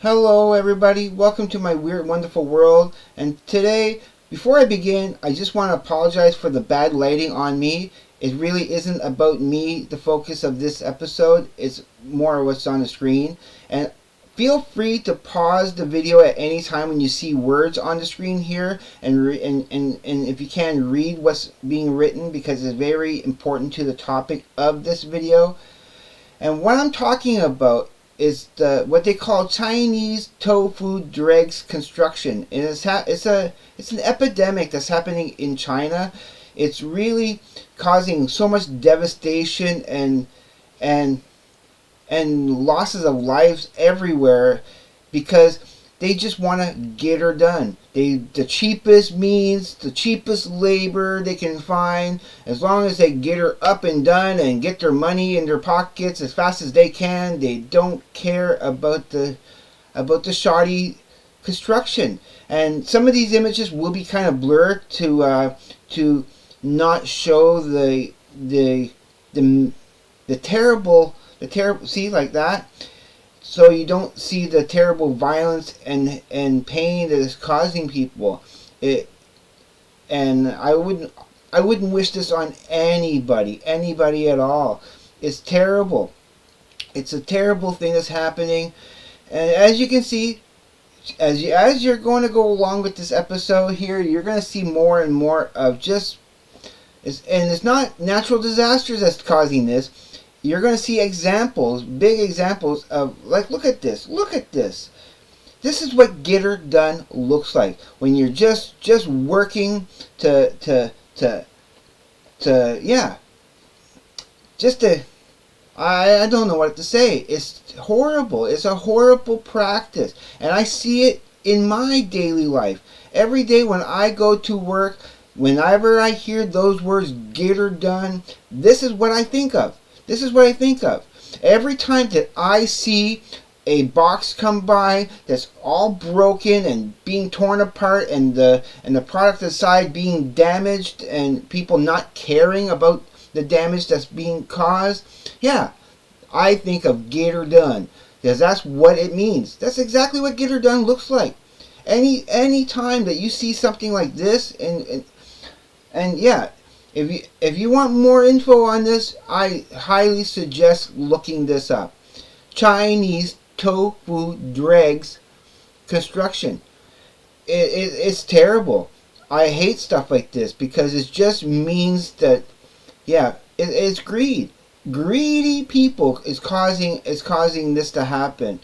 Hello everybody, welcome to my weird wonderful world. And today, before I begin, I just want to apologize for the bad lighting on me. It really isn't about me, the focus of this episode. It's more what's on the screen. And feel free to pause the video at any time when you see words on the screen here, and if you can, read what's being written, because it's very important to the topic of this video. And what I'm talking about is what they call Chinese tofu dregs construction. And it's an epidemic that's happening in China. It's really causing so much devastation and losses of lives everywhere, because they just want to get her done. The cheapest means, the cheapest labor they can find, as long as they get her up and done and get their money in their pockets as fast as they can. They don't care about the shoddy construction. And some of these images will be kind of blurred to not show the terrible, see, like that, so you don't see the terrible violence and pain that is causing people. And I wouldn't wish this on anybody at all. It's terrible. It's a terrible thing that's happening. And as you can see, as you're going to go along with this episode here, you're going to see more and more of and it's not natural disasters that's causing this. You're going to see examples, big examples of, like, look at this. This is what get her done looks like when you're just working to I don't know what to say. It's horrible. It's a horrible practice, and I see it in my daily life every day when I go to work. Whenever I hear those words, get her done, this is what I think of. Every time that I see a box come by that's all broken and being torn apart, and the product inside being damaged, and people not caring about the damage that's being caused, yeah, I think of get her done, because that's what it means. That's exactly what get her done looks like. Any time that you see something like this, and yeah. If you want more info on this, I highly suggest looking this up. Chinese tofu dregs construction. It's terrible. I hate stuff like this, because it just means that, yeah, it's greed. Greedy people is causing this to happen.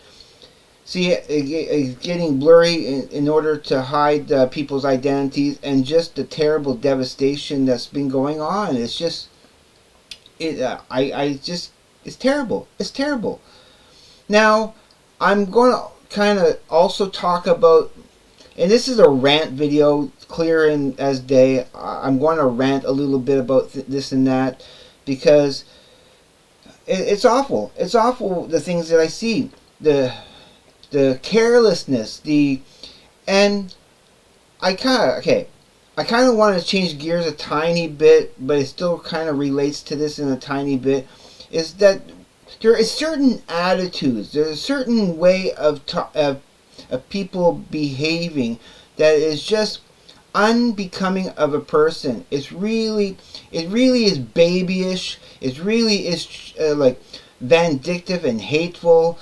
See, it's getting blurry in order to hide people's identities, and just the terrible devastation that's been going on. It's just, it's terrible. It's terrible. Now, I'm going to kind of also talk about, and this is a rant video, clear as day. I'm going to rant a little bit about this and that, because it's awful. It's awful, the things that I see. The carelessness, and I kind of want to change gears a tiny bit, but it still kind of relates to this in a tiny bit, is that there is certain attitudes, there's a certain way of people behaving that is just unbecoming of a person. It really is babyish. It really is like vindictive and hateful.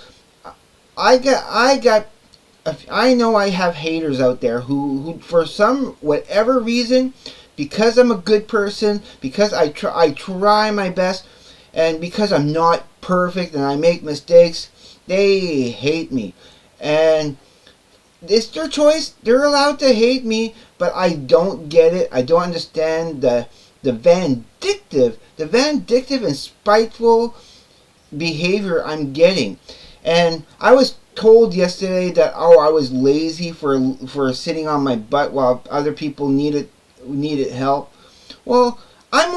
I know I have haters out there who for some whatever reason, because I'm a good person, because I try my best, and because I'm not perfect and I make mistakes, they hate me. And it's their choice. They're allowed to hate me, but I don't get it. I don't understand the vindictive and spiteful behavior I'm getting. And I was told yesterday that, I was lazy for sitting on my butt while other people needed help. Well, I'm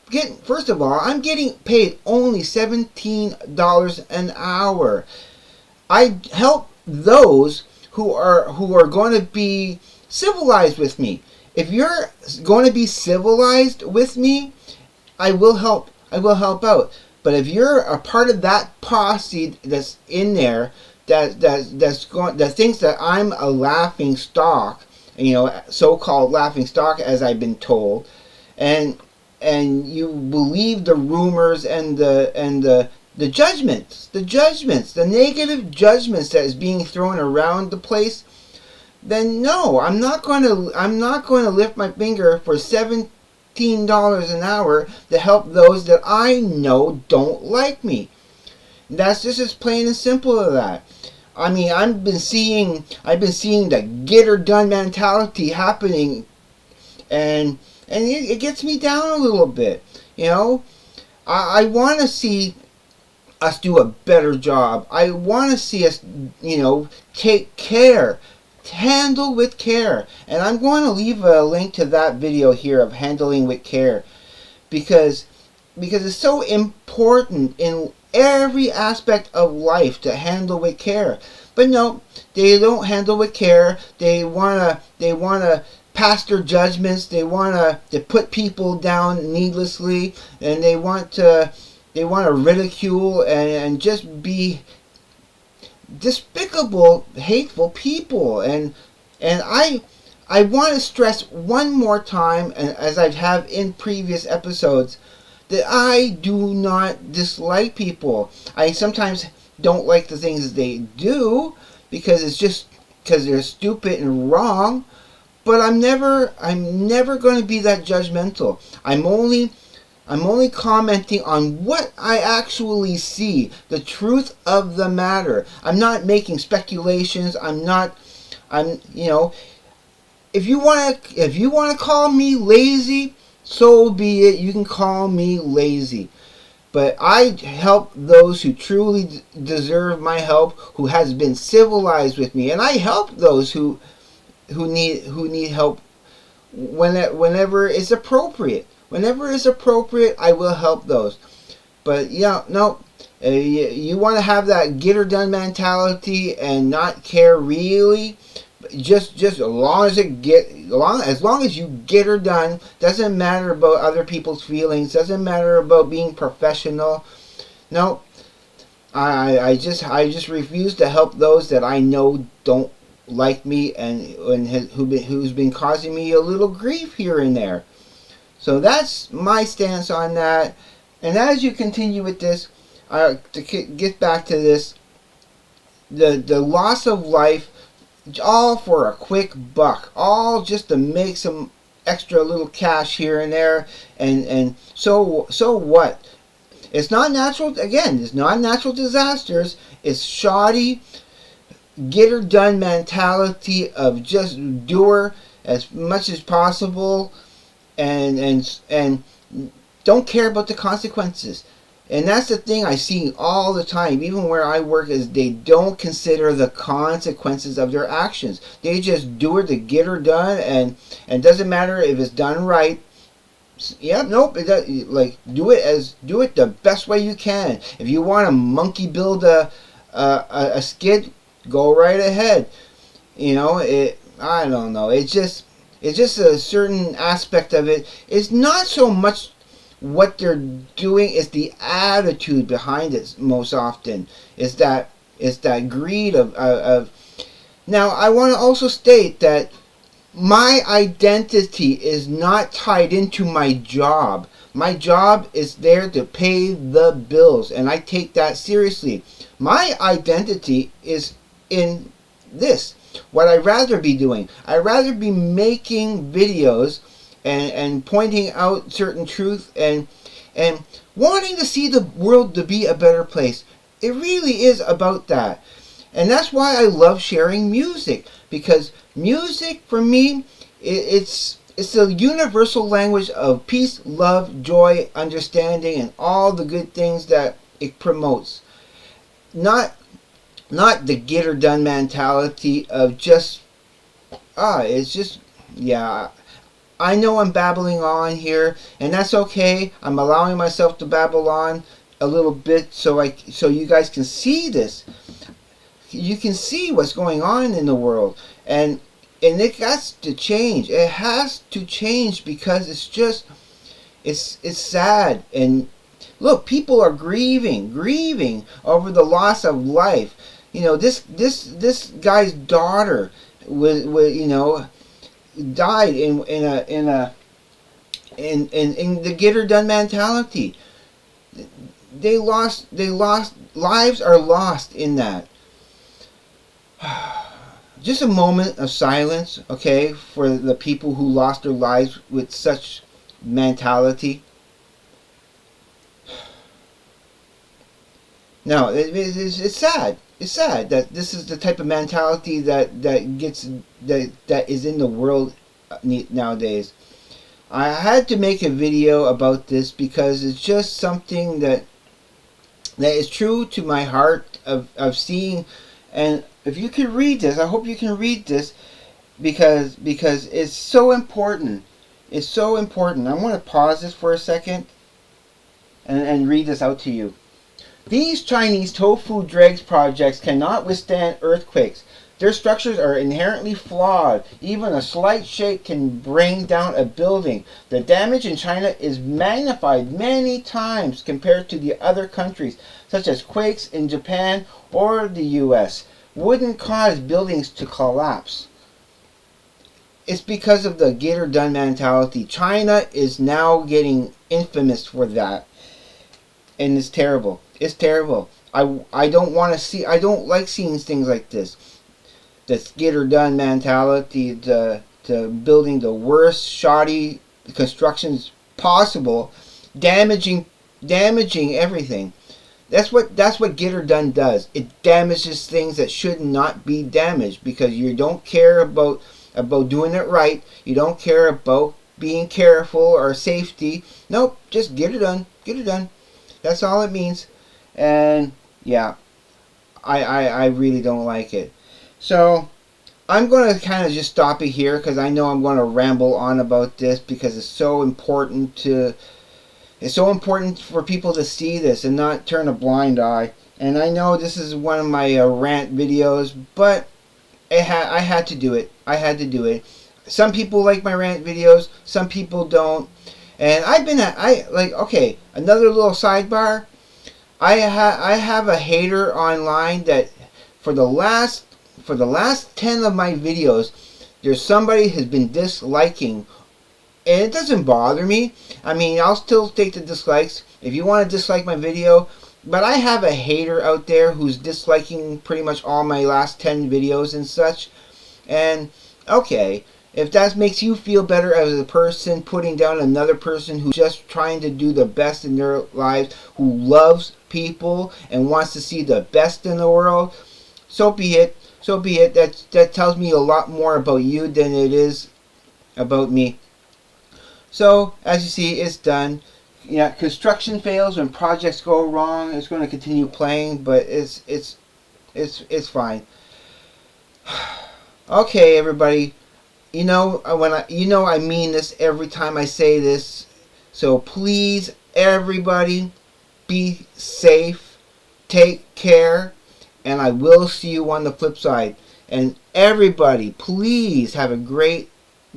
getting paid only $17 an hour. I help those who are going to be civilized with me. If you're going to be civilized with me, I will help out. But if you're a part of that posse that's in there, that thinks that I'm a laughing stock, so-called laughing stock, as I've been told, and you believe the rumors and the judgments, the negative judgments that is being thrown around the place, then no, I'm not going to lift my finger for $17 an hour to help those that I know don't like me. That's just as plain and simple as that. I mean, I've been seeing the get her done mentality happening, and it gets me down a little bit. I want to see us do a better job. I want to see us, take care, handle with care. And I'm going to leave a link to that video here of handling with care, because it's so important in every aspect of life to handle with care. But no, they don't handle with care. They wanna pass their judgments. They wanna put people down needlessly, and they want to ridicule and just be despicable, hateful people. And I want to stress one more time, and as I have in previous episodes, that I do not dislike people. I sometimes don't like the things they do because they're stupid and wrong. But I'm never going to be that judgmental. I'm only commenting on what I actually see, the truth of the matter. I'm not making speculations. If you want to call me lazy, so be it. You can call me lazy. But I help those who truly deserve my help, who has been civilized with me, and I help those who need help whenever it's appropriate. Whenever it's appropriate, I will help those. But no, you want to have that get her done mentality and not care really. Just as long as you get her done, doesn't matter about other people's feelings, doesn't matter about being professional. No, I just refuse to help those that I know don't like me and who's been causing me a little grief here and there. So that's my stance on that. And as you continue with this, to get back to this, the loss of life, all for a quick buck, all just to make some extra little cash here and there, and so what? It's not natural. Again, it's not natural disasters. It's shoddy, get her done mentality of just do her as much as possible, and don't care about the consequences. And that's the thing I see all the time, even where I work, is they don't consider the consequences of their actions. They just do it to get her done, and it doesn't matter if it's done right. Yeah, nope. Do it the best way you can. If you want to monkey build a skid, go right ahead. I don't know. It's just a certain aspect of it. It's not so much what they're doing, is the attitude behind it. Most often it's that greed of now I want to also state that my identity is not tied into my job. My job is there to pay the bills, and I take that seriously. My identity is in this, what I'd rather be doing. I'd rather be making videos and pointing out certain truth and wanting to see the world to be a better place. It really is about that. And that's why I love sharing music, because music for me, it's the universal language of peace, love, joy, understanding, and all the good things that it promotes. Not the get her done mentality of just it's just, yeah, I know I'm babbling on here, and that's okay. I'm allowing myself to babble on a little bit so you guys can see this. You can see what's going on in the world, and it has to change. It has to change, because it's sad. And Look, people are grieving over the loss of life. You know, this guy's daughter was died in the get her done mentality. They lost lives are lost in that. Just a moment of silence, okay, for the people who lost their lives with such mentality. No, it's sad. It's sad that this is the type of mentality that is in the world nowadays. I had to make a video about this because it's just something that is true to my heart of seeing. And if you can read this, I hope you can read this because it's so important. It's so important. I'm going to pause this for a second and read this out to you. These Chinese tofu dregs projects cannot withstand earthquakes. Their structures are inherently flawed. Even a slight shake can bring down a building. The damage in China is magnified many times compared to the other countries, such as quakes in Japan or the US. Wouldn't cause buildings to collapse. It's because of the get her done mentality. China is now getting infamous for that. And it's terrible. It's terrible. I don't want to see, I don't like seeing things like this. This get her done mentality, to building the worst shoddy constructions possible, damaging everything. That's what get her done does. It damages things that should not be damaged because you don't care about doing it right. You don't care about being careful or safety. Nope, just get it done. Get it done. That's all it means. And yeah, I really don't like it. So I'm going to kind of just stop it here because I know I'm going to ramble on about this because it's so important for people to see this and not turn a blind eye. And I know this is one of my rant videos, but I had to do it. I had to do it. Some people like my rant videos, some people don't. And okay, another little sidebar. I have a hater online that for the last 10 of my videos, there's somebody has been disliking, and it doesn't bother me. I mean, I'll still take the dislikes if you want to dislike my video, but I have a hater out there who's disliking pretty much all my last 10 videos and such. And okay, if that makes you feel better as a person putting down another person who's just trying to do the best in their lives, who loves people and wants to see the best in the world, so be it. So be it. That tells me a lot more about you than it is about me. So as you see, it's done. Yeah, construction fails when projects go wrong. It's going to continue playing, but it's fine. Okay, everybody. I mean this every time I say this. So please, everybody, be safe, take care, and I will see you on the flip side. And everybody, please have a great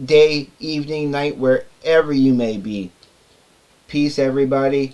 day, evening, night, wherever you may be. Peace, everybody.